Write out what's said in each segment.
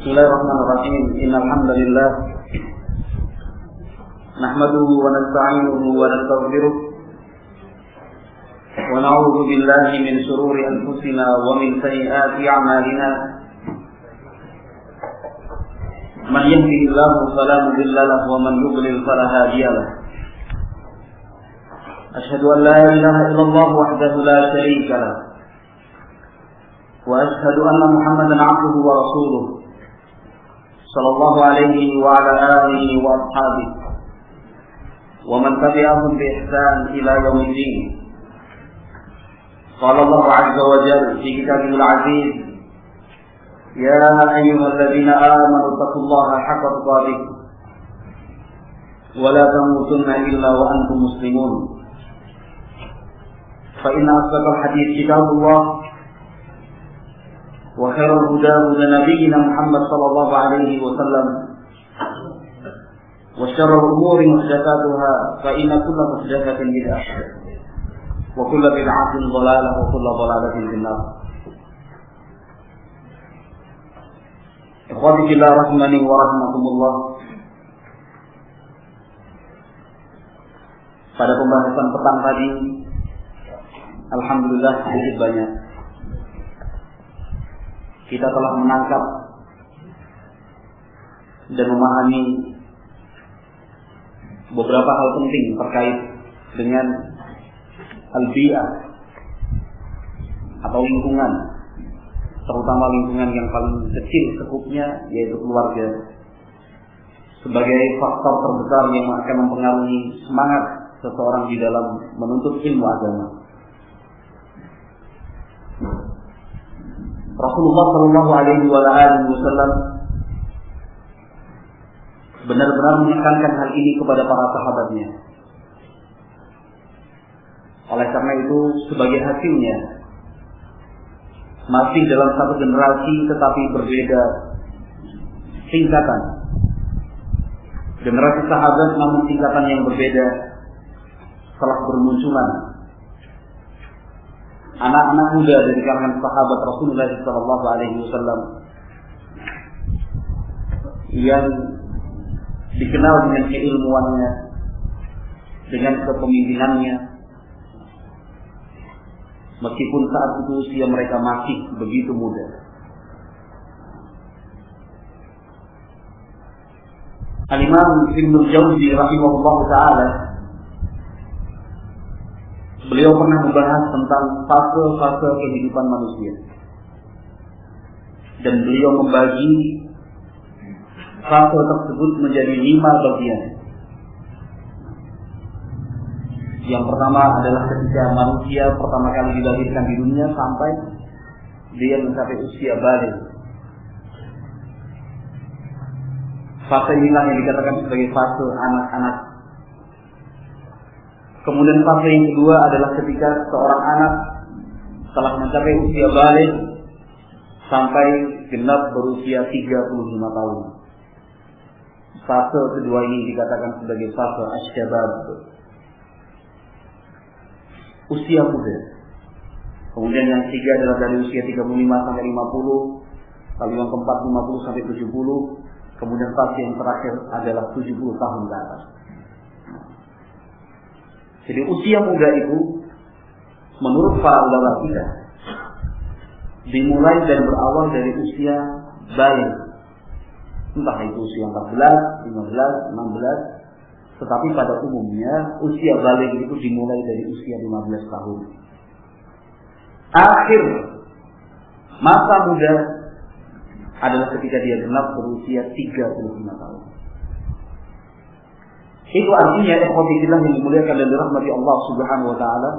Bismillahirrahmanirrahim. Innal hamdalillah nahmaduhu wa nasta'inuhu wa nastaghfiruh wa na'udzu billahi min shururi anfusina wa min sayyiati a'malina. Man yahdihillahu fala mudilla lahu wa man yudlil fala hadiya lahu. Asyhadu an la ilaha illallah wahdahu la syarika lahu wa asyhadu anna Muhammadan 'abduhu wa rasuluh sallallahu alaihi wa ala alihi wa ashabihi wa man tabi'ahum bi ihsan ila yaumiddin. Qala Allah 'azza wa jalla fi kitabihil 'aziz, ya ayyuhalladzina amanu taqullaha haqqa tuqatih wa la tamutunna illa wa antum muslimun. Fa inna asdaqal hadits kitabullah wa khairul huda huda nabiyyina Muhammad sallallahu alaihi wasallam wa syarrul umuri muhdatsatuha fa inna kulla muhdatsatin bid'ah wa kulla bid'atin dhalalah wa kulla dhalalatin finnar. Ikhwati fillah rahimani wa rahmakumullah. Pada pembahasan petang tadi alhamdulillah sedikit banyak kita telah menangkap dan memahami beberapa hal penting terkait dengan al-bi'ah atau lingkungan, terutama lingkungan yang paling kecil sekupnya, yaitu keluarga, sebagai faktor terbesar yang akan mempengaruhi semangat seseorang di dalam menuntut ilmu agama. Rasulullah Shallallahu Alaihi Wasallam benar-benar menekankan hal ini kepada para sahabatnya. Oleh karena itu, sebagai hasilnya, masih dalam satu generasi tetapi berbeda tingkatan. Generasi sahabat namun tingkatan yang berbeda telah bermunculan. Anak-anak muda dari kalangan sahabat Rasulullah sallallahu alaihi wasallam yang dikenal dengan keilmuannya, dengan kepemimpinannya, meskipun saat itu usia mereka masih begitu muda. Al-Imam Ibnu Jauzi rahimahullah taala, beliau pernah membahas tentang fase-fase kehidupan manusia, dan beliau membagi fase tersebut menjadi 5 bagian. Yang pertama adalah ketika manusia pertama kali dilahirkan di dunia sampai dia mencapai usia baligh. Fase inilah yang dikatakan sebagai fase anak-anak. Kemudian fase yang kedua adalah ketika seorang anak telah mencapai usia baligh sampai genap berusia 35 tahun. Fase kedua ini dikatakan sebagai fase asy-syabab, usia muda. Kemudian yang ketiga adalah dari usia 35 sampai 50, lalu yang keempat 50 sampai 70, kemudian fase yang terakhir adalah 70 tahun ke atas. Jadi usia muda itu menurut para ulama kita dimulai dan berawal dari usia baligh. Entah itu usia 14, 15, 16, tetapi pada umumnya usia baligh itu dimulai dari usia 15 tahun. Akhir masa muda adalah ketika dia genap berusia 35 tahun. Itu artinya ikhwatillah yang dimuliakan dan dirahmati Allah Subhanahu wa taala,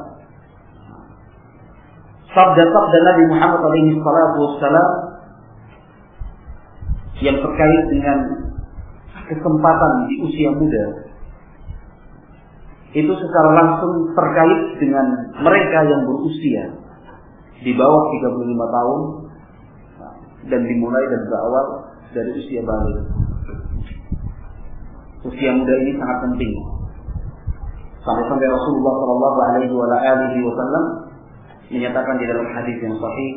sabda-sabda Nabi Muhammad alaihi salatu wassalam yang terkait dengan kesempatan di usia muda itu secara langsung terkait dengan mereka yang berusia di bawah 35 tahun dan dimulai dan berawal dari usia baligh. Usia muda ini sangat penting. Sampai-sampai Rasulullah sallallahu alaihi wasallam menyatakan di dalam hadis yang sahih,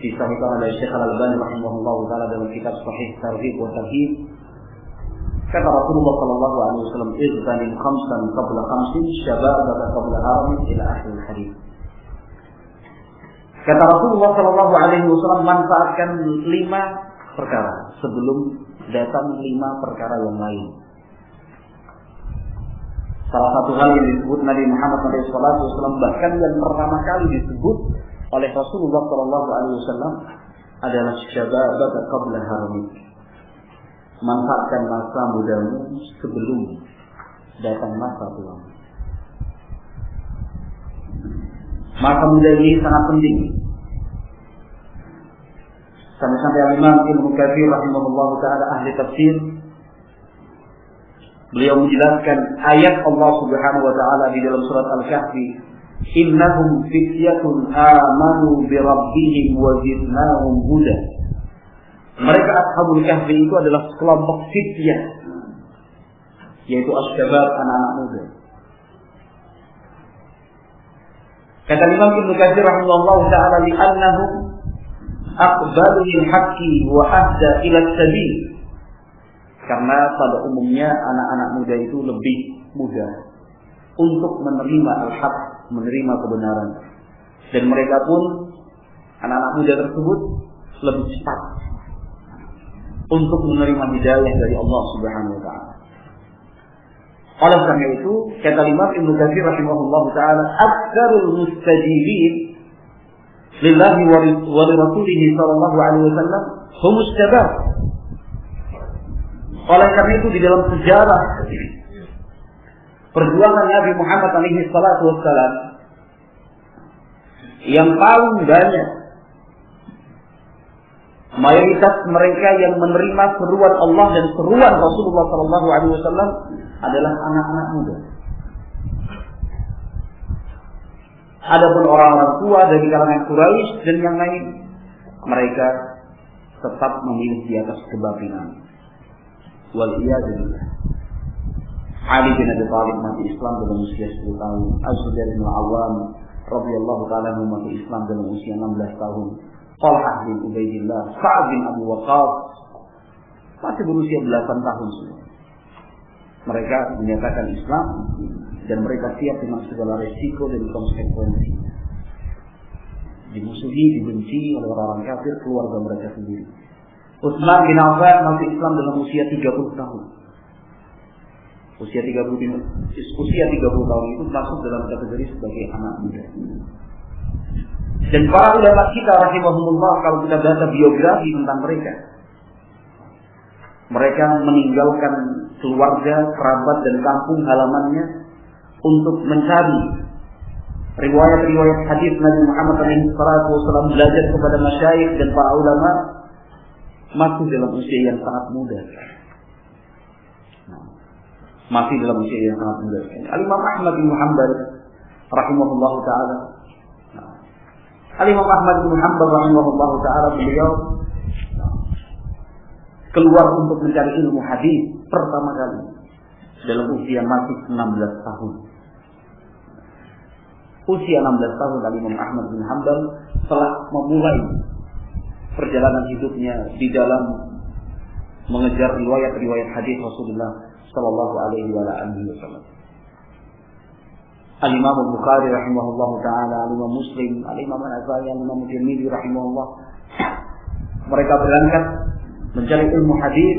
disahihkan oleh Syekh Al-Albani rahimahullah taala dalam kitab Sahih Targhib wa Tarhib. Kata Rasulullah sallallahu alaihi wasallam, "Iztanim khamsan qabla khamsin, syababaka qabla haramin ila akhir hadis." Kata Rasulullah sallallahu alaihi wasallam, manfaatkan 5 perkara sebelum datang 5 perkara yang lain. Salah satu hal yang disebut Nabi Muhammad SAW, bahkan yang pertama kali disebut oleh Rasulullah SAW adalah syababaka qabla haramik. Manfaatkan masa mudamu sebelum datang masa tuamu. Masa muda ini sangat penting. Sampai-sampai Imam Ibnu Katsir rahimahullah taala ahli tafsir, beliau menjelaskan ayat Allah Subhanahu wa taala di dalam surat Al-Kahfi, "Innahum fityatun amanu bi rabbihim wa zidnahum huda." Mereka Ashabul Kahfi itu adalah kelompok fityah, yaitu asy-syabab, anak-anak muda. Kata Imam Ibnu Katsir rahimahullah taala, "Li'annahum aqbalu lil haqqi wa ahda ila sabil." Karena pada umumnya anak-anak muda itu lebih mudah untuk menerima al-haq, menerima kebenaran. Dan mereka pun, anak-anak muda tersebut, lebih cepat untuk menerima hidayah dari Allah Subhanahu wa taala. Oleh karena itu, kata Imam Ibnu Katsir rahimahullah taala, "Aktsarul mustajibin lillahi wa li rasulih sallallahu alaihi wasallam humus syabab." Oleh karena itu, di dalam sejarah perjuangan Nabi Muhammad alaihi salatu wassalam, yang paling banyak mayoritas mereka yang menerima seruan Allah dan seruan Rasulullah sallallahu alaihi wasallam adalah anak-anak muda. Adapun orang-orang tua dari kalangan Quraisy dan yang lain, mereka tetap memilih di atas kebatilan. Waliyadu billah. Ali bin Abi Thalib mati Islam dalam usia 10 tahun. Az-Zubair bin Al-Awwam radhiyallahu ta'ala anhu mati Islam dalam usia 16 tahun. Talhah bin Ubaidillah, Sa'ad bin Abi Waqqas masih berusia 8 tahun sudah. Mereka menyatakan Islam dan mereka siap dengan segala resiko dan konsekuensi. Dimusuhi, dibenci oleh orang-orang kafir, keluarga mereka sendiri. Utsman bin Affan masih Islam dalam usia 30 tahun. Usia 30 tahun itu masuk dalam kategori sebagai anak muda. Dan para ulama kita rahimahumullah, kalau kita baca biografi tentang mereka, mereka meninggalkan keluarga, kerabat dan kampung halamannya untuk mencari riwayat-riwayat hadis Nabi Muhammad SAW, belajar kepada masyayikh dan para ulama masih dalam usia yang sangat muda. Masih dalam usia yang sangat muda. Al-Imam Ahmad bin Hanbal rahimahullah ta'ala, Al-Imam Ahmad bin Hanbal rahimahullah ta'ala, beliau keluar untuk mencari ilmu hadis pertama kali dalam usia masih 16 tahun. Usia 16 tahun Al-Imam Ahmad bin Hanbal telah memulai perjalanan hidupnya di dalam mengejar riwayat-riwayat hadis Rasulullah sallallahu alaihi wasallam. Al-Imam Al-Bukhari rahimahullahu taala, Al-Imam Muslim, Al-Imam An-Nasa'i, Al-Imam Tirmidzi rahimahullah, mereka berangkat mencari ilmu hadis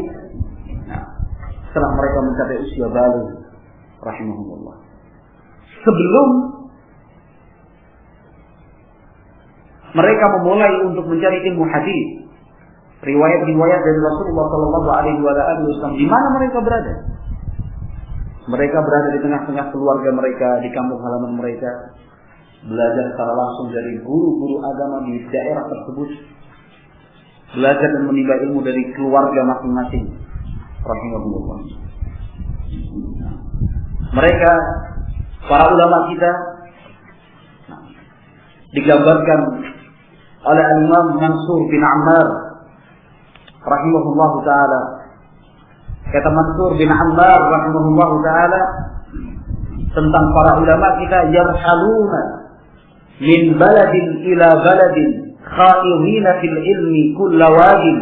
setelah mereka mencapai usia baligh rahimahullah. Sebelum mereka memulai untuk mencari ilmu hadis, riwayat-riwayat dari Rasulullah sallallahu alaihi wasallam, di mana mereka berada? Mereka berada di tengah-tengah keluarga mereka, di kampung halaman mereka, belajar secara langsung dari guru-guru agama di daerah tersebut, belajar dan menimba ilmu dari keluarga masing-masing rahimahullah. Mereka, para ulama kita, digambarkan oleh Imam Mansur bin Ammar rahimahullah ta'ala. Kata Mansur bin Ammar rahimahullah ta'ala tentang para ulama kita, yarhaluna min baladin ila baladin khairina fil ilmi kulla wadin.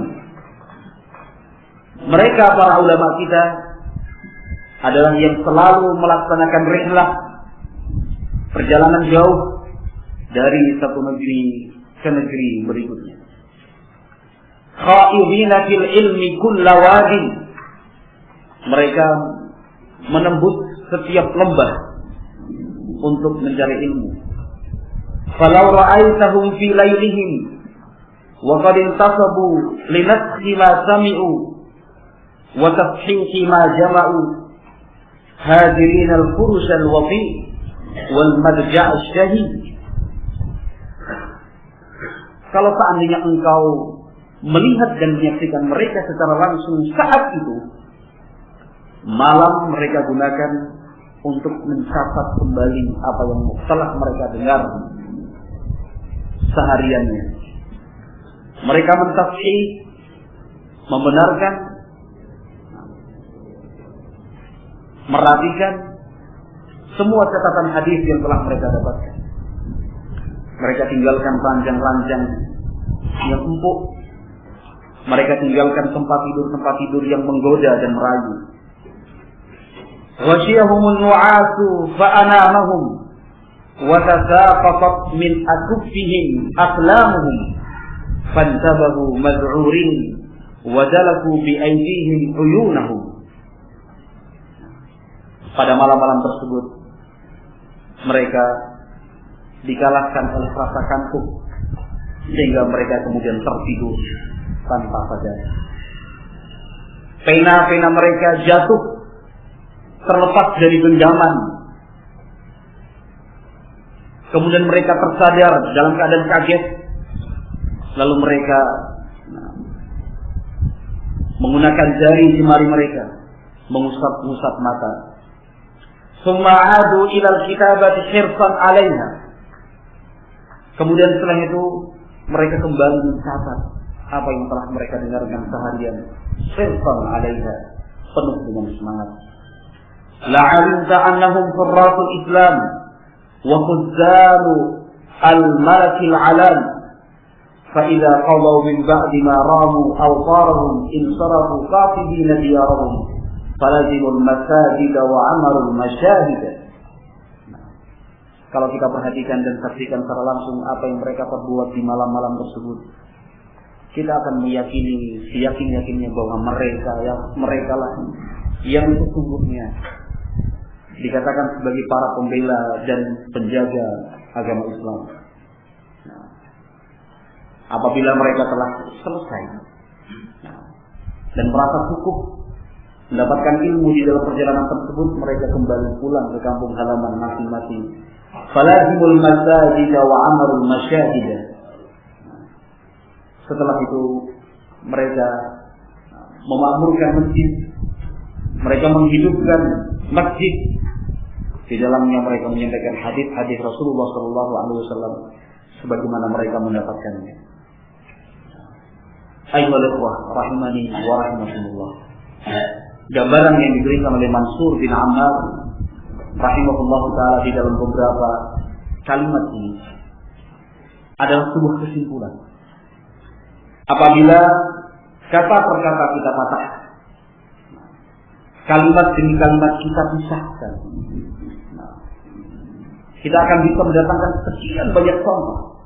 Mereka para ulama kita adalah yang selalu melaksanakan rihlah, perjalanan jauh dari satu negeri ke negeri berikutnya. Khairina fil ilmi kulla wadin. Mereka menembus setiap lembah untuk mencari ilmu. Falau ra'aitahum fi lailihim wa qad intasabu li naskhi ma sami'u wa tafhihi ma jama'u hadirin al-furush al-wafi wal madja' al-shahid. Kalau seandainya engkau melihat dan menyaksikan mereka secara langsung saat itu, malam mereka gunakan untuk mencatat kembali apa yang telah mereka dengar sehariannya. Mereka mentafsir, membenarkan, merhatikan semua catatan hadis yang telah mereka dapatkan. Mereka tinggalkan ranjang-ranjang yang empuk. Mereka tinggalkan tempat tidur yang menggoda dan merayu. Wasyiyahumul nu'asu fa'anamahum wa tasaqaqat min akuffihim aqlamuhum fantabahu mad'urin wa dalaku bi aydihim uyunahum. Pada malam-malam tersebut mereka dikalahkan oleh rasa kantuk sehingga mereka kemudian tertidur tanpa sadar. Pena-pena mereka jatuh terlepas dari genggaman. Kemudian mereka tersadar dalam keadaan kaget. Lalu mereka menggunakan jari jemari mereka mengusap-usap mata. Summa adu ilal kitabati hirsan 'alaiha. Kemudian setelah itu mereka kembali mencatat apa yang telah mereka dengarkan seharian. Hirsan 'alaiha, penuh dengan semangat. La'alimta annahum furratul Islam wa khuzzalu al-malakil alam fa idza qadaw min ba'di ma ramu awtarahum insarafu qafidina diyarahum falazimul masajid wa amarul masyahid. Kalau kita perhatikan dan saksikan secara langsung apa yang mereka perbuat di malam-malam tersebut, kita akan meyakini seyakin-yakinnya bahwa mereka lah yang sesungguhnya dikatakan sebagai para pembela dan penjaga agama Islam. Apabila mereka telah selesai dan merasa cukup mendapatkan ilmu di dalam perjalanan tersebut, mereka kembali pulang ke kampung halaman masing-masing. Falazimul masajid wa amarul masyahid. Setelah itu mereka memakmurkan masjid, mereka menghidupkan masjid. Di dalamnya mereka menyampaikan hadis-hadis Rasulullah SAW sebagaimana mereka mendapatkannya. Ayyuhal ikhwah rahimani wa rahimakumullah. Gambaran yang diberikan oleh Mansur bin Ammar rahimahullah ta'ala di dalam beberapa kalimat ini adalah sebuah kesimpulan. Apabila kata per kata kita patah, kalimat demi kalimat kita pisahkan, kita akan bisa mendatangkan sekian banyak contoh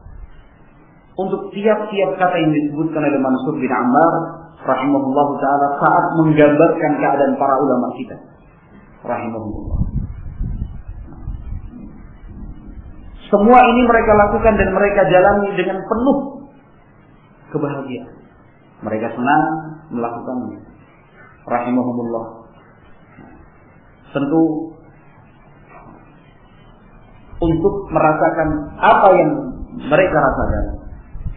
untuk tiap-tiap kata yang disebutkan oleh Mansur bin Ammar rahimahullah ta'ala saat menggambarkan keadaan para ulama kita rahimahullah. Semua ini mereka lakukan dan mereka jalani dengan penuh kebahagiaan. Mereka senang melakukannya rahimahumullah. Tentu untuk merasakan apa yang mereka rasakan,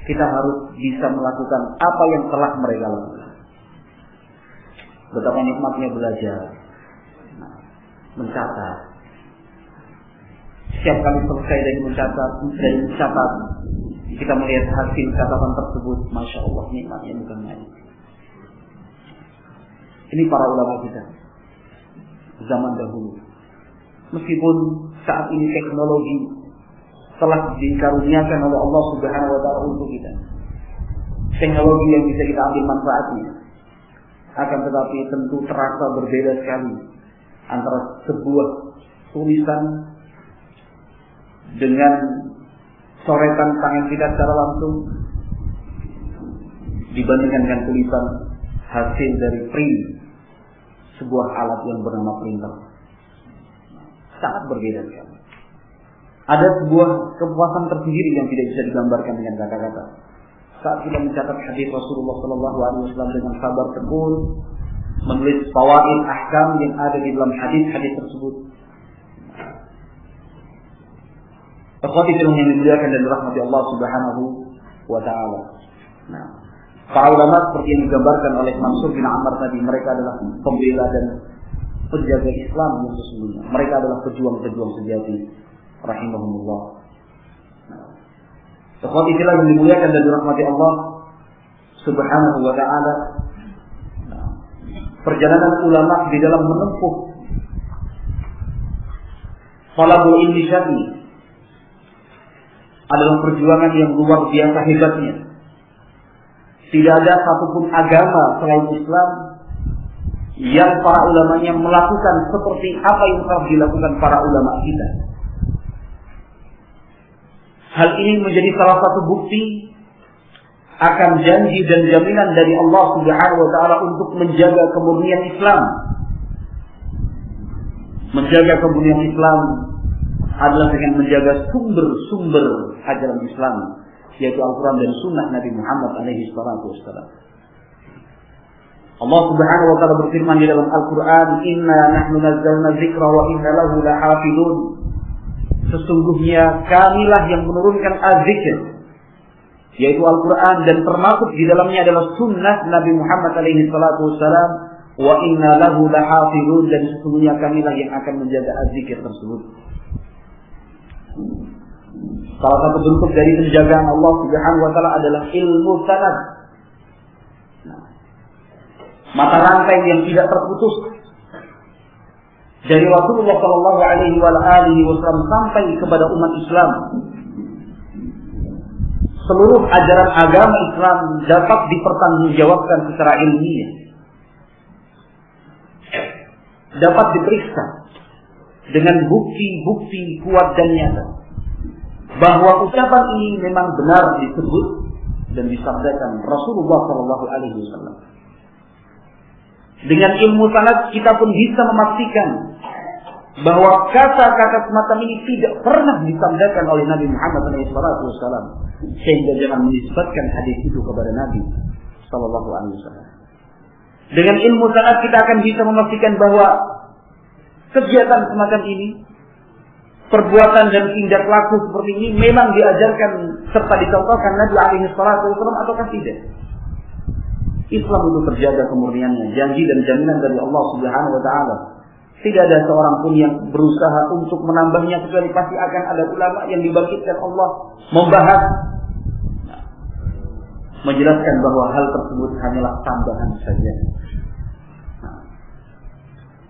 kita harus bisa melakukan apa yang telah mereka lakukan. Betapa nikmatnya belajar, mencatat. Setiap kali selesai dari mencatat, kita melihat hasil catatan tersebut, masya Allah, nikmatnya bukan main. Ini para ulama kita zaman dahulu. Meskipun saat ini teknologi telah dikaruniakan oleh Allah Subhanahu wa taala untuk kita. Teknologi yang bisa kita ambil manfaatnya. Akan tetapi tentu terasa berbeda sekali antara sebuah tulisan dengan coretan tangan kita secara langsung dibandingkan dengan tulisan hasil dari print sebuah alat yang bernama printer. Sangat berbeda sekali. Ada sebuah kepuasan tersendiri yang tidak bisa digambarkan dengan kata-kata. Saat kita mencatat hadis Rasulullah SAW dengan sabar tekun, menulis fawaid ahkam yang ada di dalam hadis-hadis tersebut. Ikhwati fillah yang dimuliakan dan dirahmati Allah Subhanahu wa taala. Nah, para ulama seperti yang digambarkan oleh Mansur bin Ammar tadi, mereka adalah pembela dan penjaga Islam yang sesungguhnya. Mereka adalah pejuang-pejuang sejati, rahimahumullah. Ikhwati fillah yang dimuliakan dan dirahmati Allah Subhanahu wa taala. Perjalanan ulama di dalam menempuh talabul ilmi syar'i adalah perjuangan yang luar biasa hebatnya. Tidak ada satupun agama selain Islam yang para ulamanya melakukan seperti apa yang telah dilakukan para ulama kita. Hal ini menjadi salah satu bukti akan janji dan jaminan dari Allah Subhanahu wa taala untuk menjaga kemurnian Islam. Menjaga kemurnian Islam adalah dengan menjaga sumber-sumber ajaran Islam, yaitu Al-Quran dan Sunnah Nabi Muhammad alaihi salatu wassalam. Allah Subhanahu wa taala berfirman di dalam Al-Quran, "Inna nahnu nazzalna dzikra wa inna lahu lahafidun." Sesungguhnya kamilah yang menurunkan az-zikr, yaitu Al-Quran, dan termasuk di dalamnya adalah Sunnah Nabi Muhammad alaihi salatu wassalam. Wa inna lahu lahafidun, dan sesungguhnya kamilah yang akan menjaga az-zikr tersebut. Salah satu bentuk dari penjagaan Allah Subhanahu wa taala adalah ilmu sanad. Mata rantai yang tidak terputus dari Rasulullah sallallahu alaihi wasallam sampai kepada umat Islam. Seluruh ajaran agama Islam dapat dipertanggungjawabkan secara ilmiah. Dapat diperiksa dengan bukti-bukti kuat dan nyata bahwa ucapan ini memang benar disebut dan disabdakan Rasulullah sallallahu alaihi wasallam. Dengan ilmu sanad kita pun bisa memastikan bahwa kata-kata semacam ini tidak pernah disabdakan oleh Nabi Muhammad SAW, sehingga jangan menisbatkan hadis itu kepada Nabi sallallahu alaihi wasallam. Dengan ilmu sanad kita akan bisa memastikan bahwa kegiatan semacam ini, perbuatan dan tindak laku seperti ini memang diajarkan serta dicontohkan Nabi alaihi wasallam ataukah tidak. Islam itu terjaga kemurniannya, janji dan jaminan dari Allah Subhanahu wa taala. Tidak ada seorang pun yang berusaha untuk menambahnya, kecuali pasti akan ada ulama yang dibangkitkan Allah membahas, menjelaskan bahwa hal tersebut hanyalah tambahan saja.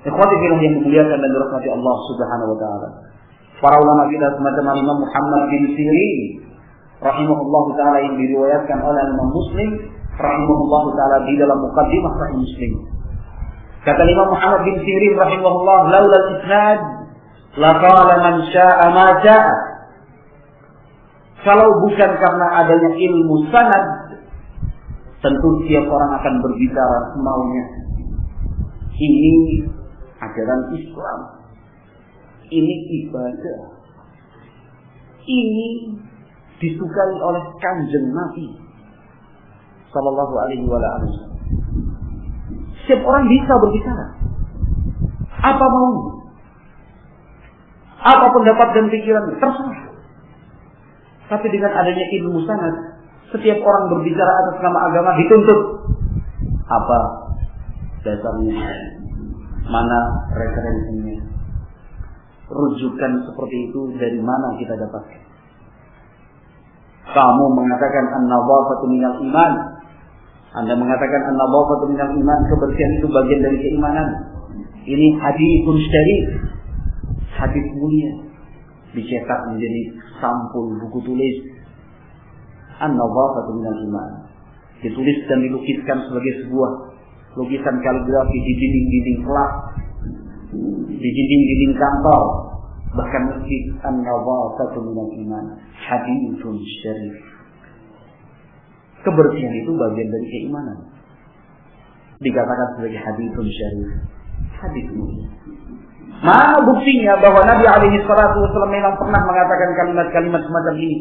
Ikhwati fillah yang dimuliakan dan dirahmati Allah Subhanahu wa taala. Para ulama kita semacam Imam Muhammad bin Sirin rahimahullah taala yang diriwayatkan oleh Imam Muslim rahimahullah taala di dalam muqaddimah Sahih Muslim. Kata Imam Muhammad bin Sirin rahimahullah, "Laula al-isnad la qala man syaa'a ma syaa'a." Kalau bukan karena adanya ilmu sanad, tentu setiap orang akan berbicara semaunya. Ini ajaran Islam. Ini ibadah. Ini disukai oleh Kanjeng Nabi sallallahu alaihi wasallam. Setiap orang bisa berbicara apa mau, apa pendapat dan pikiran terserah. Tapi dengan adanya ilmu sanad, setiap orang berbicara atas nama agama dituntut apa dasarnya, mana referensinya, rujukan seperti itu dari mana kita dapatkan. Kamu mengatakan an-nadhafatu minal iman, Anda mengatakan an-nadhafatu minal iman, kebersihan itu bagian dari keimanan. Ini hadithun syarif, hadis mulia, dicetak menjadi sampul buku tulis. An-nadhafatu minal iman. Ditulis dan dilukiskan sebagai sebuah lukisan kaligrafi di dinding-dinding kelas, di dinding-dinding kantor, bahkan masjid. An-nadhafatu minal iman. Hadithun syarif. Kebersihan itu bagian dari keimanan. Dikatakan sebagai hadithun syarif. Hadis mulia. Mana buktinya bahwa Nabi alaihi salatu wasallam memang pernah mengatakan kalimat-kalimat semacam ini?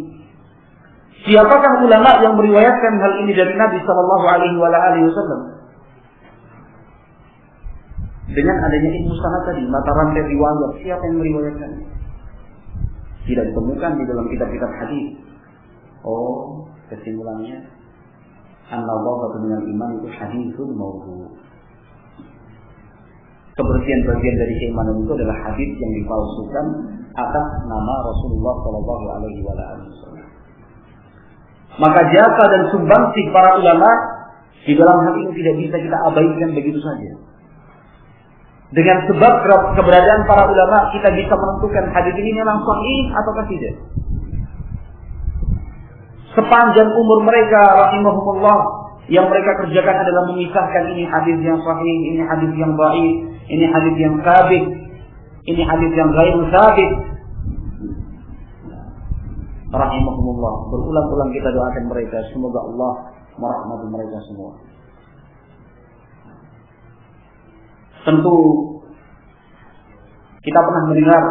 Siapakah ulama yang meriwayatkan hal ini dari Nabi sallallahu alaihi wasallam? Dengan adanya ilmu sanad tadi, mata rantai riwayat, siapa yang meriwayatkan? Tidak ditemukan di dalam kitab-kitab hadis. Oh, kesimpulannya, an-nadhafatu minal iman itu haditsun mawdu'. Kebersihan bagian dari keimanan itu adalah hadis yang dipalsukan atas nama Rasulullah sallallahu alaihi wasallam. Maka jasa dan sumbangsih para ulama di dalam hal ini tidak bisa kita abaikan begitu saja. Dengan sebab keberadaan para ulama kita bisa menentukan hadis ini memang sahih ataukah tidak. Sepanjang umur mereka rahimahumullah, yang mereka kerjakan adalah memisahkan ini hadis yang sahih, ini hadis yang dhaif, ini hadis yang sabit, ini hadis yang ghairu sabit. Rahimahumullah, berulang-ulang kita doakan mereka, semoga Allah merahmati mereka semua. Tentu kita pernah mendengar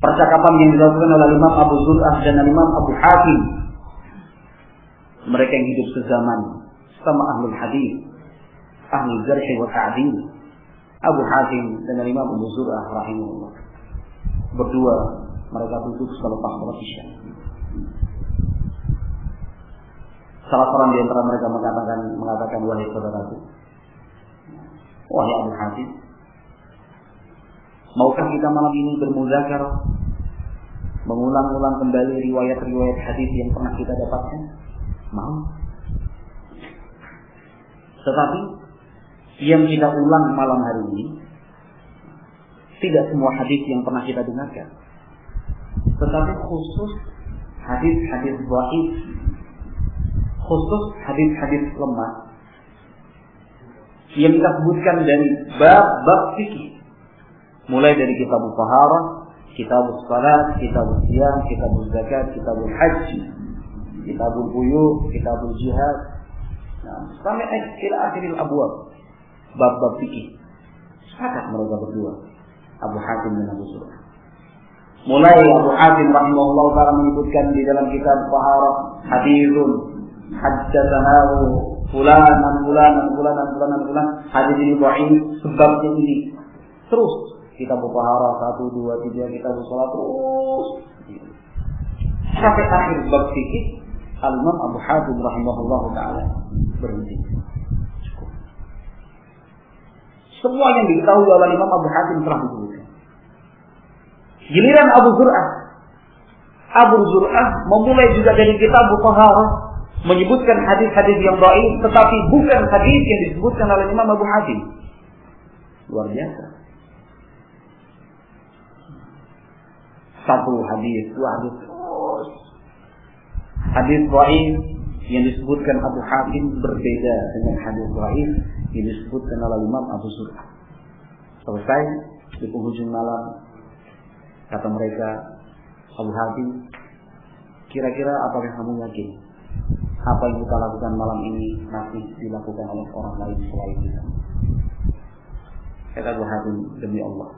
percakapan yang dilakukan oleh Imam Abu Zur'ah dan Imam Abu Hatim. Mereka yang hidup sezaman sama ahlul hadis, ahli jarh wa ta'dil. Abu Hatim dan Imam Abu Zur'ah rahimahullah. Berdua mereka duduk selepas salat Isya. Salah seorang di antara mereka mengatakan wahai saudaraku, wahai Abu Hatim, maukah kita malam ini bermuzakarah, mengulang-ulang kembali riwayat-riwayat hadis yang pernah kita dapatkan? Mau. Tetapi yang kita ulang malam hari ini tidak semua hadis yang pernah kita dengarkan, tetapi khusus hadis-hadis dhaif, khusus hadis-hadis lemah yang kita sebutkan dari bab-bab fikih, mulai dari kitab taharah, kitab salat, kitab siyam, kitab zakat, kitab haji, kitab buyu, kitab jihad, sampai ila akhiril abwab, bab-bab fikih. Sepakat mereka berdua, Abu Hatim dan Abu Zur'ah. Mulai Abu Hatim rahimahullah ta'ala menyebutkan di dalam kitab taharah, hadithun haddatsanahu fulanan hadis ini dhaif sebabnya ini. Terus kitab taharah 1 2 3, kitab salat terus sampai akhir bab fikih. Al-Imam Abu Hatim rahimahullah ta'ala berhenti. Cukup. Semua yang diketahui oleh Imam Abu Hatim telah disebutkan. Giliran Abu Zur'ah memulai juga dari kitab taharah, menyebutkan hadis-hadis yang dhaif, tetapi bukan hadis yang disebutkan oleh Imam Abu Hatim. Luar biasa. Satu hadis, dua hadis, terus hadis dhaif yang disebutkan Abu Hatim berbeda dengan hadis dhaif yang disebutkan oleh Imam Abu Zur'ah. Selesai di penghujung malam, kata mereka, Abu Hatim, kira-kira apakah kamu yakin apa yang kita lakukan malam ini masih dilakukan oleh orang lain selain kita? Kata Abu Hatim, demi Allah,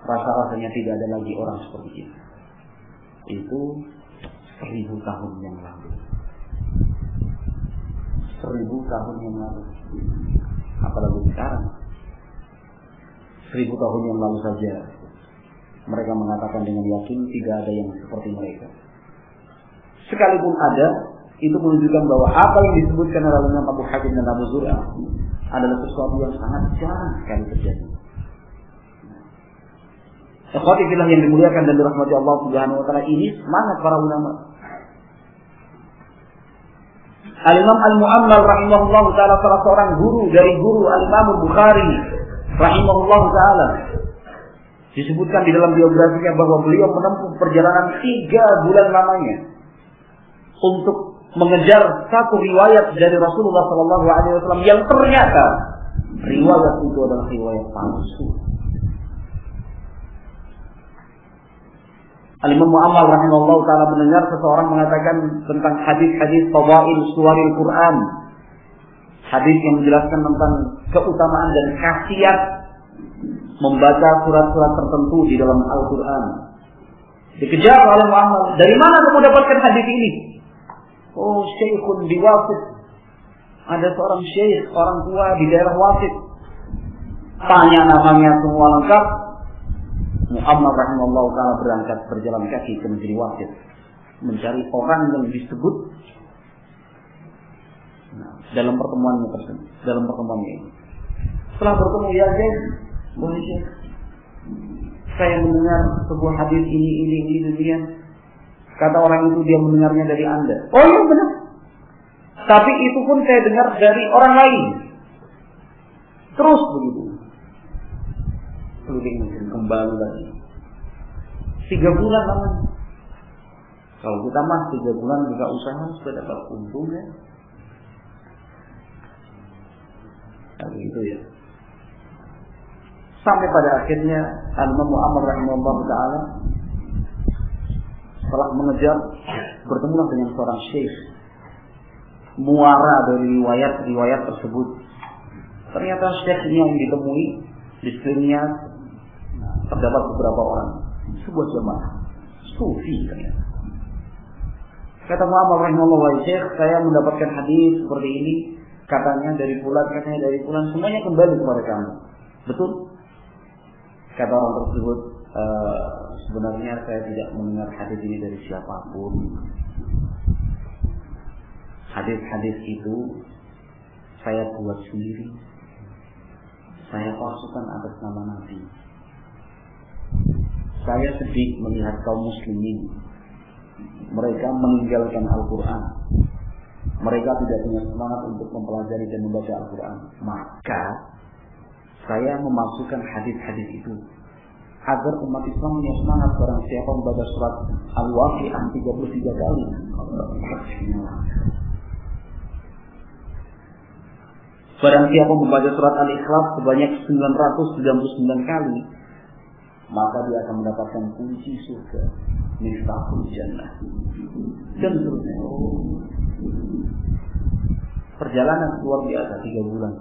rasa-rasanya tidak ada lagi orang seperti kita. Itu 1000 tahun yang lalu. 1000 tahun yang lalu. Apalagi sekarang. 1000 tahun yang lalu saja mereka mengatakan dengan yakin tidak ada yang seperti mereka. Sekalipun ada, itu menunjukkan bahwa apa yang disebutkan oleh Imam Abu Hatim dan Abu Zur'ah adalah sesuatu yang sangat jarang sekali terjadi. Ikhwati fillah yang dimuliakan dan dirahmati Allah Subhanahu wa taala, ini semangat para ulama. Al-Imam Al-Mu'ammal rahimahullah taala, salah seorang guru dari guru Al-Imam Bukhari rahimahullah taala, Disebutkan di dalam biografinya bahwa beliau menempuh perjalanan 3 bulan lamanya untuk mengejar satu riwayat dari Rasulullah SAW yang ternyata riwayat itu adalah riwayat palsu. Al-Imam Mu'ammal rahimahullah ta'ala mendengar seseorang mengatakan tentang hadis-hadis fadail suwaril Quran, hadis yang menjelaskan tentang keutamaan dan khasiat membaca surat-surat tertentu di dalam Al-Quran. Dikejar oleh Mu'ammal, dari mana kamu dapatkan hadis ini? Oh, syekhun di Wasit. Ada seorang syekh, orang tua di daerah Wasit. Tanya namanya semua lengkap. Mu'ammal rahimahullah ta'ala berangkat berjalan kaki ke negeri Wasit, mencari orang yang disebut dalam pertemuannya tersebut, dalam pertemuannya ini. Setelah bertemu, ya boleh Syekh, saya mendengar sebuah hadis ini demikian. Kata orang itu dia mendengarnya dari Anda. Oh iya benar. Tapi itu pun saya dengar dari orang lain. Terus begitu. Keliling kembali lagi. 3 bulan lamanya. Kalau kita mah 3 bulan juga usaha sudah dapat untung ya. Tapi itu ya. Sampai pada akhirnya Al-Imam Mu'ammal rahimahullah ta'ala setelah mengejar bertemu dengan seorang syekh, muara dari riwayat tersebut. Ternyata syekh ini yang ditemui di sekelilingnya terdapat beberapa orang, sebuah jamaah sufi ternyata. Kata Mu'ammal rahimahullah, wahai syekh, saya mendapatkan hadis seperti ini, katanya dari fulan, semuanya kembali kepada kamu. Betul? Kata orang tersebut, sebenarnya saya tidak mendengar hadis ini dari siapapun. Hadis-hadis itu saya buat sendiri. Saya palsukan atas nama Nabi. Saya sedih melihat kaum muslimin. Mereka meninggalkan Al-Quran. Mereka tidak punya semangat untuk mempelajari dan membaca Al-Quran. Maka saya memasukkan hadis-hadis itu agar umat Islam punya semangat. Barang siapa membaca surat Al-Waqi'ah 33 kali, barang siapa membaca surat Al-Ikhlas sebanyak 999 kali, maka dia akan mendapatkan kunci surga, miftahul jannah, dan seterusnya. Perjalanan luar biasa 3 bulan.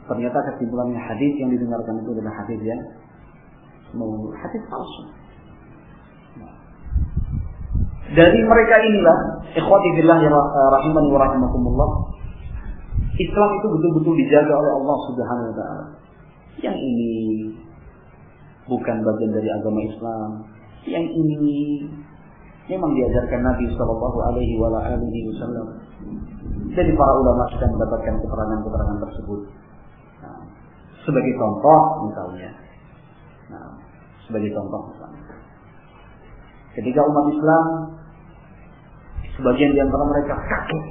Ternyata kesimpulannya hadis yang didengarkan itu adalah hadis yang hadis palsu. Dari mereka inilah, ikhwati fillah rahimani wa rahimakumullah, Islam itu betul-betul dijaga oleh Allah Subhanahu wa ta'ala. Yang ini bukan bagian dari agama Islam. Yang ini memang diajarkan Nabi sallallahu alaihi wasallam. Jadi para ulama sudah mendapatkan keterangan-keterangan tersebut. Sebagai contoh misalnya. Ketika umat Islam, sebagian di antara mereka kaget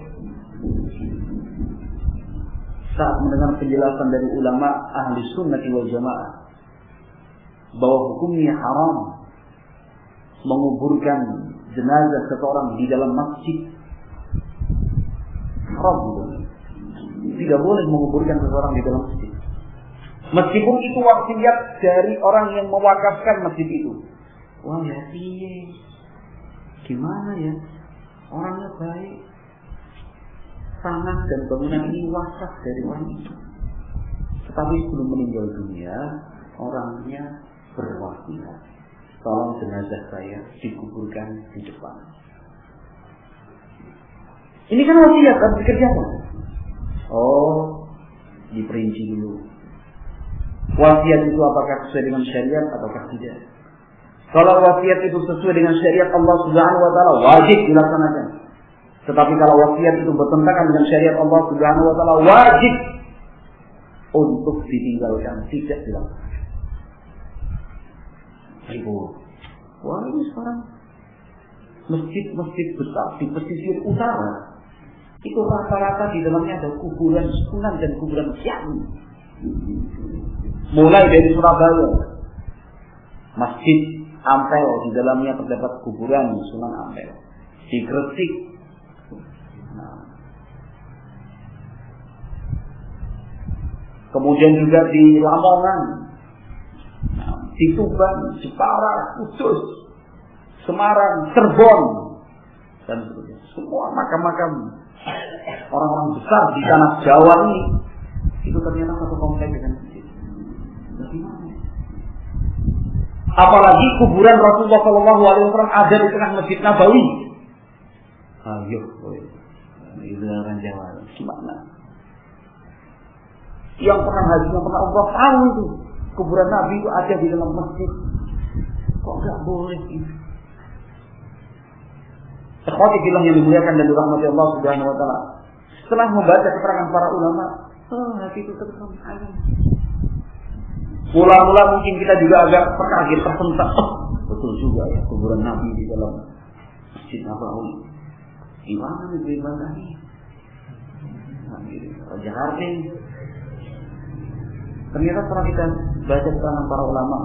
saat mendengar penjelasan dari ulama ahli sunnati wal jamaah bahwa hukumnya haram menguburkan jenazah seseorang di dalam masjid. Haram gitu. Tidak boleh menguburkan seseorang di dalam masjid. Meskipun itu wasiat dari orang yang mewakafkan masjid itu. Wah ya piye? Gimana ya? Orangnya baik. Tanah dan bangunan ini wakaf dari orang itu. Tetapi sebelum meninggal dunia, orangnya berwasiat, tolong jenazah saya dikuburkan di depan. Ini kan wasiat, harus dikerjakan. Oh, diperinci dulu. Wasiat itu apakah sesuai dengan syariat ataukah tidak? Kalau wasiat itu sesuai dengan syariat Allah Subhanahu wa ta'ala, wajib dilaksanakan. Tetapi kalau wasiat itu bertentangan dengan syariat Allah Subhanahu wa ta'ala, wajib untuk ditinggalkan, tidak dilaksanakan. Ibu, wah ini sekarang masjid-masjid besar di pesisir utara itu rata-rata di dalamnya ada kuburan sunan dan kuburan kiai. Mulai dari Surabaya, Masjid Ampel, di dalamnya terdapat kuburan Sunan Ampel. Di Gresik. Kemudian juga di Lamongan, di Tuban, Jepara, Kudus, Semarang, Cirebon, dan sebagainya. Semua makam-makam orang-orang besar di tanah Jawa ini itu ternyata satu kompleks dengan masjid. Bagaimana? Apalagi kuburan Rasulullah SAW ada di tengah Masjid Nabawi. Ayo, itu orang Jawa. Gimana? Yang pernah haji, yang pernah umrah tahu itu kuburan Nabi itu ada di dalam masjid. Kok nggak boleh ini? Ikhwati fillah yang dimuliakan dan dirahmati Allah Subhanahu wa taala. Setelah membaca keterangan para ulama, hati itu tenang, ayam. Mula-mula mungkin kita juga agak terkaget, tersentak. Betul juga ya, kuburan Nabi di dalam Masjid Nabawi. Gimana nih ibadahnya? Raja Harding. Ternyata setelah kita baca keterangan para ulama,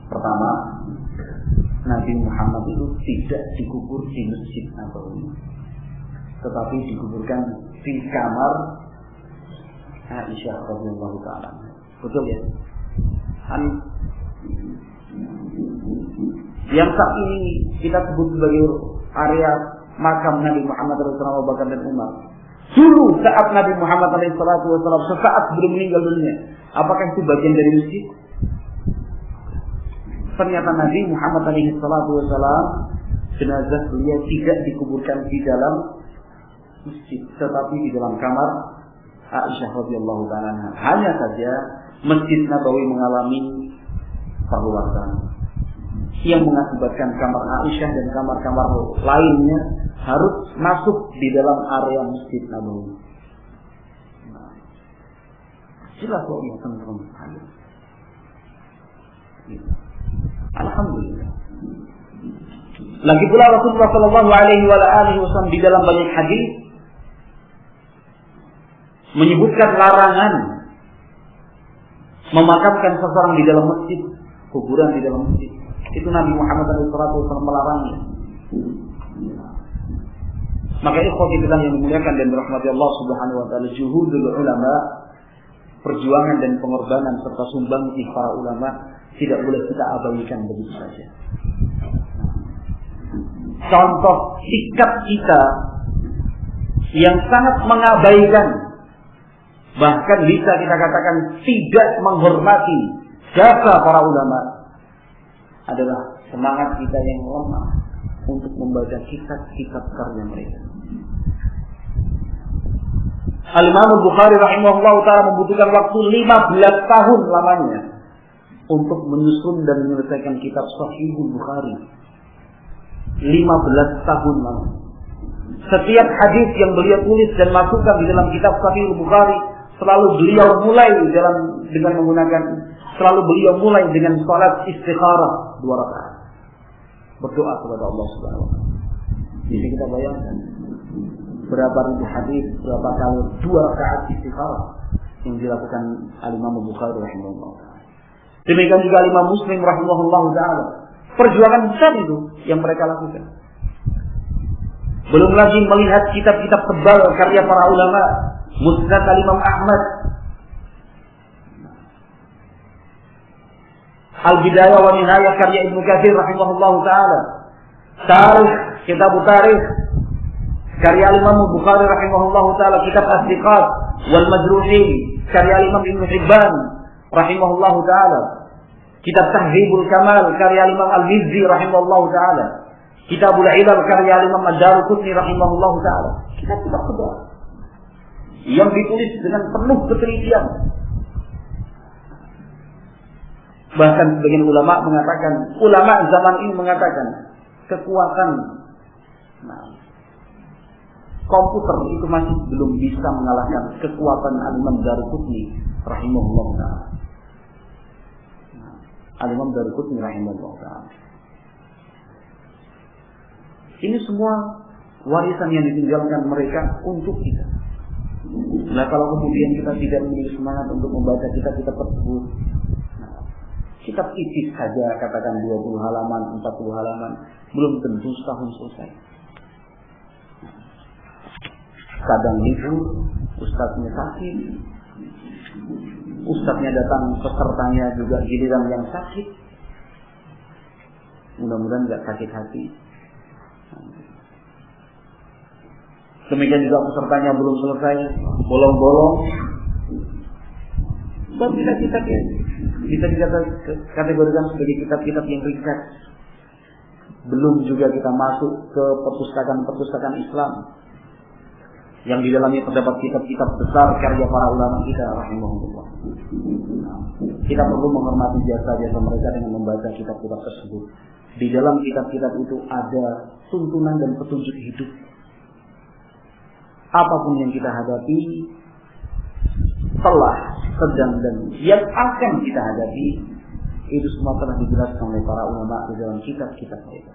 pertama, Nabi Muhammad itu tidak dikubur di Masjid Nabawi, tetapi dikuburkan di kamar Aisyah radhiyallahu taala. Betul ya? Yang saat ini kita sebut sebagai area makam Nabi Muhammad radhiyallahu Bakar dan Umar. Dulu saat Nabi Muhammad SAW sesaat sebelum meninggal dunia, apakah itu bagian dari masjid? Ternyata Nabi Muhammad SAW jenazah beliau tidak dikuburkan di dalam masjid, tetapi di dalam kamar Aisyah radhiyallahu taala. Hanya saja Masjid Nabawi mengalami perluasan yang mengakibatkan kamar Aisyah dan kamar-kamar lainnya harus masuk di dalam area Masjid Nabawi. Jelas kok ya teman-teman. Alhamdulillah. Lagi pula Rasulullah Shallallahu Alaihi Wasallam di dalam banyak hadis menyebutkan larangan memakamkan seseorang di dalam masjid, kuburan di dalam masjid. Itu Nabi Muhammad SAW melarangnya. Maka ikhwati fillah yang dimuliakan dan dirahmati Allah Subhanahu wa taala, juhudul ulama, perjuangan dan pengorbanan serta sumbangsih para ulama tidak boleh kita abaikan begitu saja. Contoh sikap kita yang sangat mengabaikan, bahkan bisa kita katakan tidak menghormati jasa para ulama, adalah semangat kita yang lemah untuk membaca kitab-kitab karya mereka. Al-Imam Bukhari rahimahullah ta'ala membutuhkan waktu 15 tahun lamanya untuk menyusun dan menyelesaikan kitab Sahihul Bukhari. 15 tahun lama. Setiap hadis yang beliau tulis dan masukkan di dalam kitab Sahihul Bukhari selalu beliau mulai dengan salat istikharah 2 rakaat. Berdoa kepada Allah Subhanahu wa taala. Jadi kita bayangkan berapa ribu hadis, berapa kali 2 rakaat istikharah yang dilakukan Al-Imam Bukhari rahimahullah. Demikian juga Imam Muslim rahimahullah taala. Perjuangan besar itu yang mereka lakukan. Belum lagi melihat kitab-kitab tebal karya para ulama, Musnad Al-Imam Ahmad, Al-Bidayah wa Nihayah karya Ibnu Katsir rahimahullah taala, Tarikh, kitab Tarikh karya Imam Bukhari rahimahullah taala, kitab As-Siqat wal Majruhin karya Imam Ibnu Hibban rahimahullah taala, kitab Tahdzibul Kamal karya Imam Al-Mizzi rahimahullah taala, Kitabul Ilal karya Imam Ad-Daruqutni rahimahullah taala. Kitab-kitab tebal yang ditulis dengan penuh ketelitian. Bahkan sebagian ulama zaman ini mengatakan kekuatan komputer itu masih belum bisa mengalahkan kekuatan Al-Imam Daruqutni rahimahullah taala. Al-Imam Daruqutni rahimahullah taala. Ini semua warisan yang ditinggalkan mereka untuk kita. Nah, kalau kemudian kita tidak memiliki semangat untuk membaca kitab-kitab tersebut, Kitab isi saja katakan 20 halaman, 40 halaman, belum tentu setahun selesai. Kadang libur, ustadznya sakit, ustadznya datang, pesertanya juga giliran yang sakit. Mudah-mudahan tidak sakit hati. Demikian juga pesertanya belum selesai, bolong-bolong. Dan kitab-kitab yang bisa dikategorikan sebagai kitab-kitab yang ringkas. Belum juga kita masuk ke perpustakaan-perpustakaan Islam yang di dalamnya terdapat kitab-kitab besar karya para ulama kita rahimahullah. Kita perlu menghormati jasa-jasa mereka dengan membaca kitab-kitab tersebut. Di dalam kitab-kitab itu ada tuntunan dan petunjuk hidup. Apapun yang kita hadapi, telah, sedang, dan yang akan kita hadapi, itu semua telah dijelaskan oleh para ulama di dalam kitab-kitab mereka.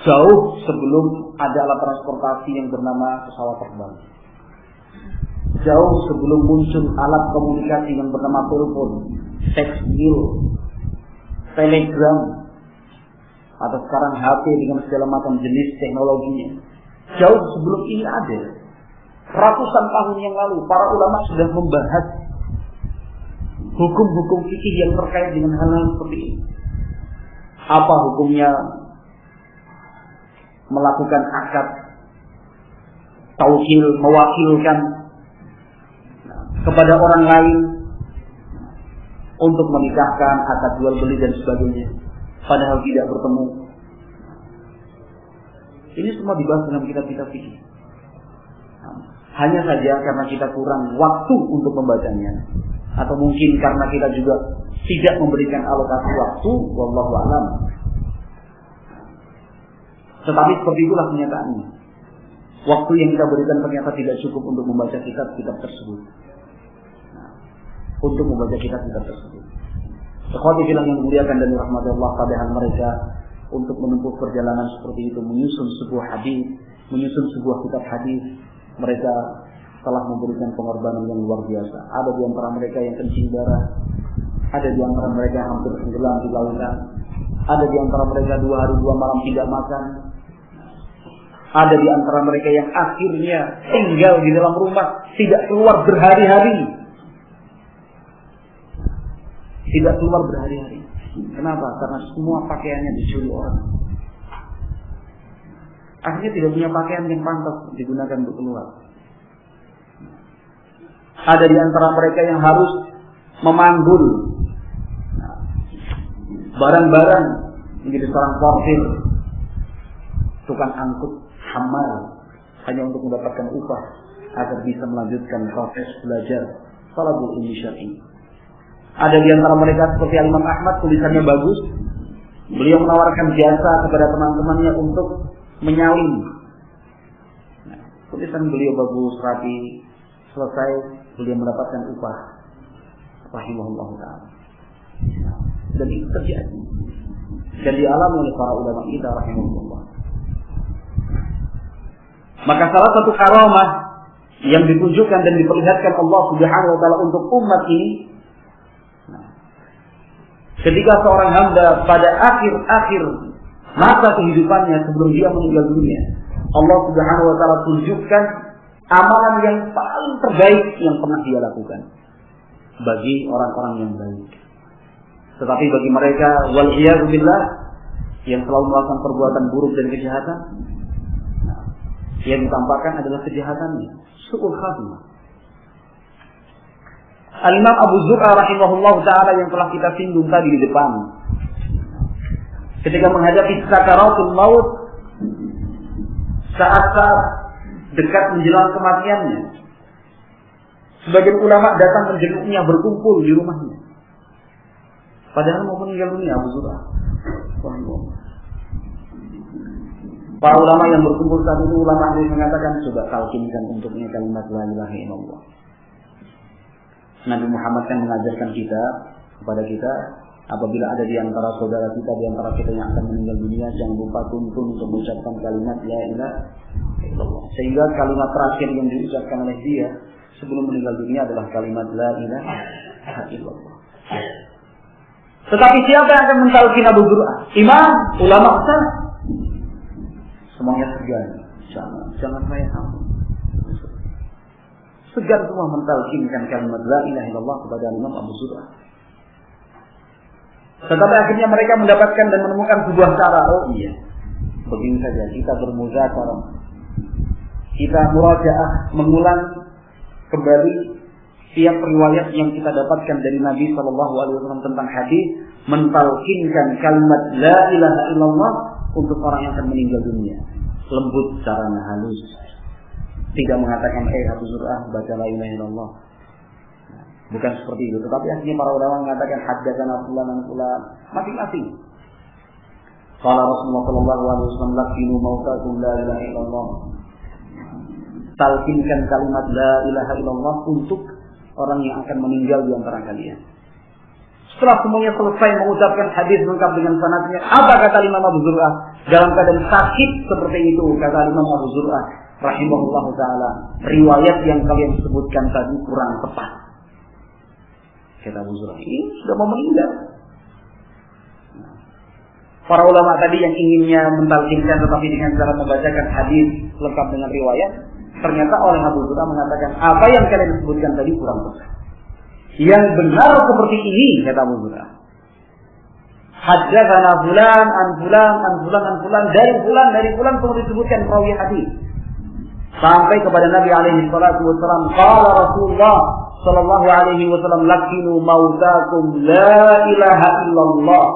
Jauh sebelum ada alat transportasi yang bernama pesawat terbang. Jauh sebelum muncul alat komunikasi yang bernama telepon, tekstil, telegram, atau sekarang HP dengan segala macam jenis teknologinya. Jauh sebelum ini ada. Ratusan tahun yang lalu para ulama sudah membahas hukum-hukum fikih yang terkait dengan hal-hal seperti ini. Apa hukumnya melakukan akad taukil, mewakilkan kepada orang lain untuk menikahkan, akad jual beli dan sebagainya, padahal tidak bertemu. Ini semua dibahas dalam kitab-kitab fikih. Hanya saja karena kita kurang waktu untuk membacanya, atau mungkin karena kita juga tidak memberikan alokasi waktu, wallahu a'lam. Tetapi seperti itulah kenyataannya. Waktu yang kita berikan ternyata tidak cukup untuk membaca kitab-kitab tersebut. Untuk membaca kitab-kitab tersebut. Ikhwati fillah yang dimuliakan dan dirahmati Allah, padahal mereka untuk menempuh perjalanan seperti itu, menyusun sebuah hadis, menyusun sebuah kitab hadis, mereka telah memberikan pengorbanan yang luar biasa. Ada di antara mereka yang kencing darah, ada di antara mereka yang hampir tenggelam di lautan, ada di antara mereka 2 hari 2 malam tidak makan, ada di antara mereka yang akhirnya tinggal di dalam rumah, tidak keluar berhari-hari. Tidak keluar berhari-hari. Kenapa? Karena semua pakaiannya dicuri orang. Akhirnya tidak punya pakaian yang pantas digunakan untuk keluar. Ada di antara mereka yang harus memanggul barang-barang menjadi seorang portir, tukang angkut, hamal, hanya untuk mendapatkan upah agar bisa melanjutkan proses belajar talabul ilmi syar'i. Ada di antara mereka seperti Imam Ahmad, tulisannya bagus. Beliau menawarkan jasa kepada teman-temannya untuk menyalin. Tulisan beliau bagus, rapi. Selesai, beliau mendapatkan upah. Rahimahullah ta'ala. Dan itu terjadi. Dan dialami oleh para ulama kita rahimahullah. Maka salah satu karamah yang ditunjukkan dan diperlihatkan Allah Subhanahu wa ta'ala untuk umat ini, ketika seorang hamba pada akhir masa kehidupannya sebelum dia meninggal dunia, Allah Subhanahu wa ta'ala tunjukkan amalan yang paling terbaik yang pernah dia lakukan bagi orang-orang yang baik. Tetapi bagi mereka wal-iyadzu billah yang selalu melakukan perbuatan buruk dan kejahatan, yang ditampakkan adalah kejahatannya, su'ul khatimah. Al-Imam Abu Zur'ah rahimahullah ta'ala yang telah kita singgung tadi di depan, ketika menghadapi sakaratul maut, saat-saat dekat menjelang kematiannya, sebagian ulama datang menjenguknya, berkumpul di rumahnya. Padahal mau meninggal dunia Abu Zur'ah. Para ulama yang berkumpul saat itu, ulama yang mengatakan, coba talqinkan untuknya kalimat la ilaha illallah. Nabi Muhammad kan mengajarkan kita, kepada kita, apabila ada di antara saudara kita, di antara kita yang akan meninggal dunia, jangan lupa tuntun untuk mengucapkan kalimat la ilaha illallah. Sehingga kalimat terakhir yang diucapkan oleh dia sebelum meninggal dunia adalah kalimat la ilaha illallah. Tetapi siapa yang akan mentalkin Abu Zur'ah? Imam, ulama besar. Semuanya segan. Jangan saya tahu. Segan semua mentalkinkan kalimat la ilaha illallah kepada Imam Abu Zur'ah. Tetapi akhirnya mereka mendapatkan dan menemukan sebuah cara. Oh iya, begini saja, kita bermuzakarah, kita murajaah, mengulang kembali setiap riwayat yang kita dapatkan dari Nabi SAW tentang hadis, mentalkinkan kalimat la ilaha illallah untuk orang yang akan meninggal dunia. Lembut caranya, halus, tidak mengatakan Abu Zur'ah baca la ilaha illallah. Bukan seperti itu, tetapi akhirnya para ulama mengatakan haddatsana fulan dan fulan, masing-masing. Qala Rasulullah sallallahu alaihi wasallam lakinu mautakum la ilaha illallah. Talkinkan kalimat la ilaha illallah untuk orang yang akan meninggal di antara kalian. Setelah semuanya selesai mengucapkan hadis lengkap dengan sanadnya, apa kata Imam Abu Zur'ah? Dalam keadaan sakit seperti itu, kata Imam Abu Zur'ah rahimahullah taala, riwayat yang kalian sebutkan tadi kurang tepat. Kata Abu Zur'ah, ini sudah mau meninggal. Para ulama tadi yang inginnya mentalkinkan tetapi dengan cara membacakan hadis lengkap dengan riwayat, ternyata oleh Abu Zur'ah mengatakan apa yang kalian sebutkan tadi kurang tepat. Yang benar seperti ini, kata Abu Zur'ah. Haddatsana fulan an fulan an fulan an fulan dari fulan kemudian disebutkan perawi hadis. Sampai kepada Nabi alaihi salatu wasallam, qala Rasulullah sallallahu alaihi wasallam lakinu mautakum la ilaha illallah.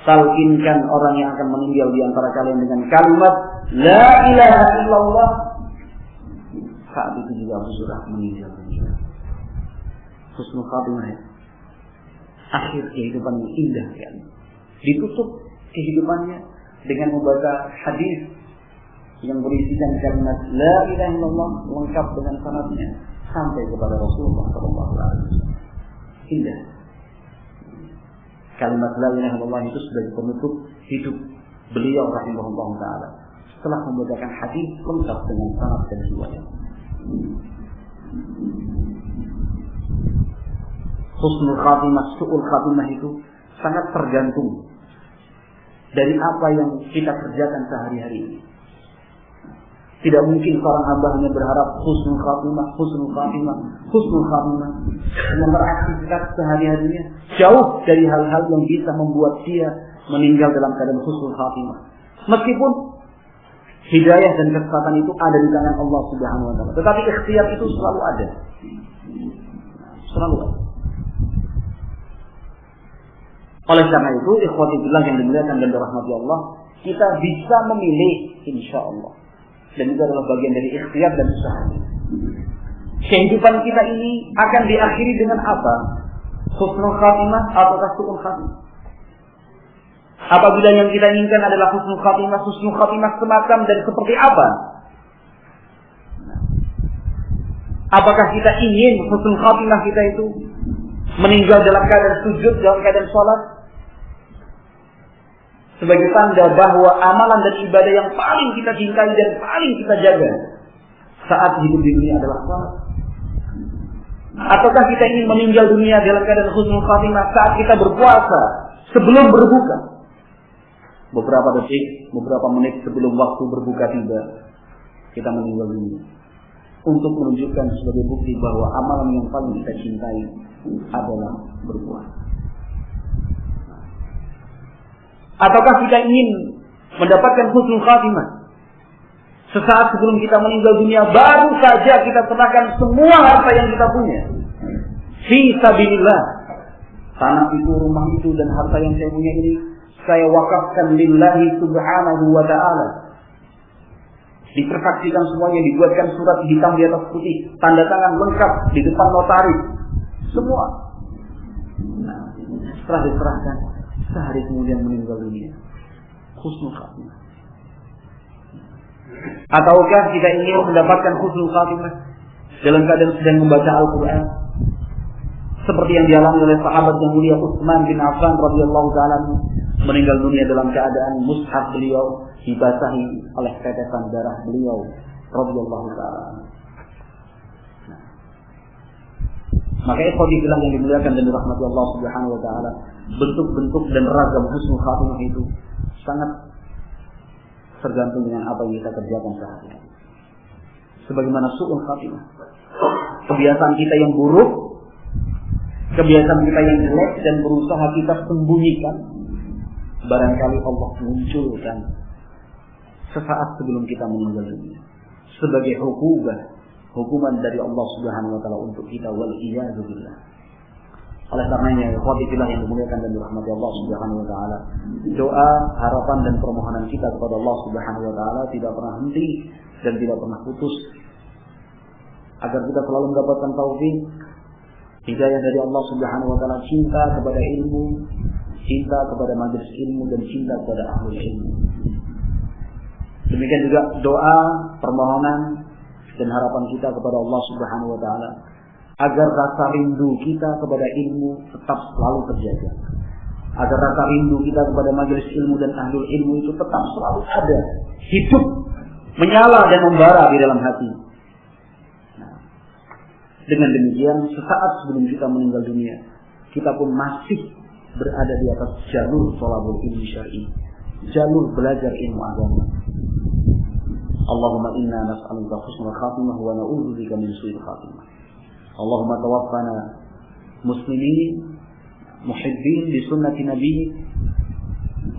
Talkinkan orang yang akan meninggal di antara kalian dengan kalimat la ilaha illallah. Saat itu juga Abu Zur'ah meninggal dunia. Husnul khatimah, akhir kehidupan yang indah kan. Ditutup kehidupannya dengan membaca hadis yang berisikan kalimat la ilaha illallah lengkap dengan sanadnya sampai kepada Rasulullah SAW. Indah. Kalimat la ilaha illallah itu sebagai penutup hidup beliau rahimahullah taala. Setelah membacakan hadis lengkap dengan sanad dan riwayat. Husnul khatimah, su'ul khatimah itu sangat tergantung dari apa yang kita kerjakan sehari-hari ini. Tidak mungkin seorang hamba hanya berharap husnul khatimah, husnul khatimah, husnul khatimah. Dengan beraktivitas sehari-harinya jauh dari hal-hal yang bisa membuat dia meninggal dalam keadaan husnul khatimah. Meskipun hidayah dan kesesatan itu ada di tangan Allah Subhanahu wa taala, tetapi ikhtiar itu selalu ada. Selalu ada. Oleh karena itu, ikhwati billah yang dimuliakan dan dirahmati Allah, kita bisa memilih insyaallah. Dan itu adalah bagian dari ikhtiar dan usaha. Kehidupan kita ini akan diakhiri dengan apa? Husnul khatimah atau su'ul khatimah? Apabila yang kita inginkan adalah husnul khatimah semacam dan seperti apa? Apakah kita ingin husnul khatimah kita itu meninggal dalam keadaan sujud, dalam keadaan sholat? Sebagai tanda bahwa amalan dan ibadah yang paling kita cintai dan paling kita jaga saat hidup di dunia adalah sholat. Ataukah kita ingin meninggal dunia dalam keadaan husnul khatimah saat kita berpuasa sebelum berbuka? Beberapa detik, beberapa menit sebelum waktu berbuka tiba, kita meninggal dunia. Untuk menunjukkan sebagai bukti bahwa amalan yang paling kita cintai adalah berpuasa. Ataukah kita ingin mendapatkan husnul khatimah sesaat sebelum kita meninggal dunia, baru saja kita serahkan semua harta yang kita punya fi sabilillah, tanah itu, rumah itu, dan harta yang saya punya ini saya wakafkan lillahi subhanahu wa ta'ala. Dipersaksikan semuanya, dibuatkan surat hitam di atas putih, tanda tangan lengkap di depan notaris, semua. Nah, setelah diserahkan, sehari kemudian meninggal dunia. Husnul khatimah. Ataukah kita ingin mendapatkan husnul khatimah dalam keadaan sedang membaca Al-Quran, seperti yang dialami oleh sahabat yang mulia Utsman bin Affan radhiyallahu ta'ala, meninggal dunia dalam keadaan mushaf beliau dibasahi oleh tetesan darah beliau radhiyallahu ta'ala. Maka ikhwati fillah yang dimuliakan dan dirahmati Allah Subhanahu wa taala, bentuk-bentuk dan ragam husnul khatimah itu sangat tergantung dengan apa yang kita kerjakan saat ini. Sebagaimana su'ul khatimah, kebiasaan kita yang buruk, kebiasaan kita yang jelek dan berusaha kita sembunyikan, barangkali Allah munculkan sesaat sebelum kita meninggal dunia sebagai hukuman dari Allah Subhanahu wa taala untuk kita, wal iyadu billah. Oleh karenanya, ikhwati fillah yang dimuliakan dan dirahmati Allah Subhanahu wa taala, doa, harapan dan permohonan kita kepada Allah Subhanahu wa taala tidak pernah henti dan tidak pernah putus, agar kita selalu mendapatkan taufik, hidayah dari Allah Subhanahu wa taala, cinta kepada ilmu, cinta kepada majelis ilmu, dan cinta kepada ahlul ilmu. Demikian juga doa, permohonan dan harapan kita kepada Allah Subhanahu wa taala agar rasa rindu kita kepada ilmu tetap selalu terjaga. Agar rasa rindu kita kepada majelis ilmu dan ahlul ilmu itu tetap selalu ada, hidup, menyala dan membara di dalam hati. Nah, dengan demikian, sesaat sebelum kita meninggal dunia, kita pun masih berada di atas jalur thalabul ilmi syar'i, jalur belajar ilmu agama. Allahumma inna nas'aluka husnul khatimah wa na'udzubika min su'il khatimah. Allahumma tawaffana muslimin muhibbin bi sunnati nabiyyik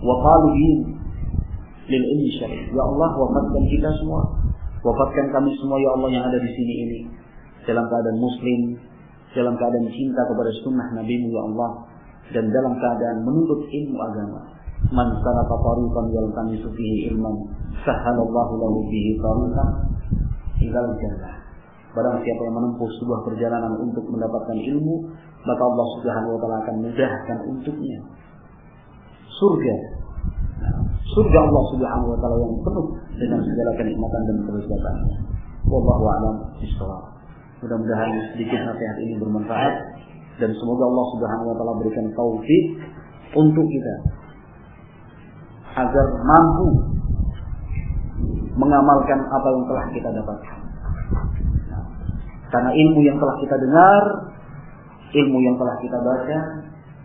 wa talibin lil ilmi syar'i. Ya Allah, wafatkan kita semua, wafatkan kami semua ya Allah yang ada di sini ini dalam keadaan muslim, dalam keadaan cinta kepada sunnah Nabi-Mu ya Allah, dan dalam keadaan menuntut ilmu agama. Man salaka tariqan yaltamisu fihi ilman sahhalallahu lahu bihi tariqan ilal jannah. Barang siapa yang menempuh sebuah perjalanan untuk mendapatkan ilmu, maka Allah Subhanahu wa taala akan mudahkan untuknya surga. Surga Allah Subhanahu wa taala yang penuh dengan segala kenikmatan dan kelezatannya. Wallahu a'lam bishawab. Mudah-mudahan sedikit nasihat ini bermanfaat, dan semoga Allah Subhanahu wa taala berikan taufik untuk kita agar mampu mengamalkan apa yang telah kita dapatkan. Karena ilmu yang telah kita dengar, ilmu yang telah kita baca,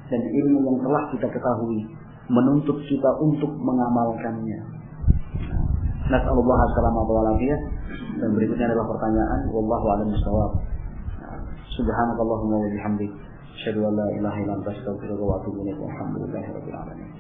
dan ilmu yang telah kita ketahui menuntut kita untuk mengamalkannya. Nas'alullah as-salamata wal afiyah. Dan berikutnya adalah pertanyaan, wallahu a'lam bishawab. Subhanakallahumma wa bihamdik, asyhadu an la ilaha illa anta, astaghfiruka wa atubu ilaik. Walhamdulillahirabbil alamin.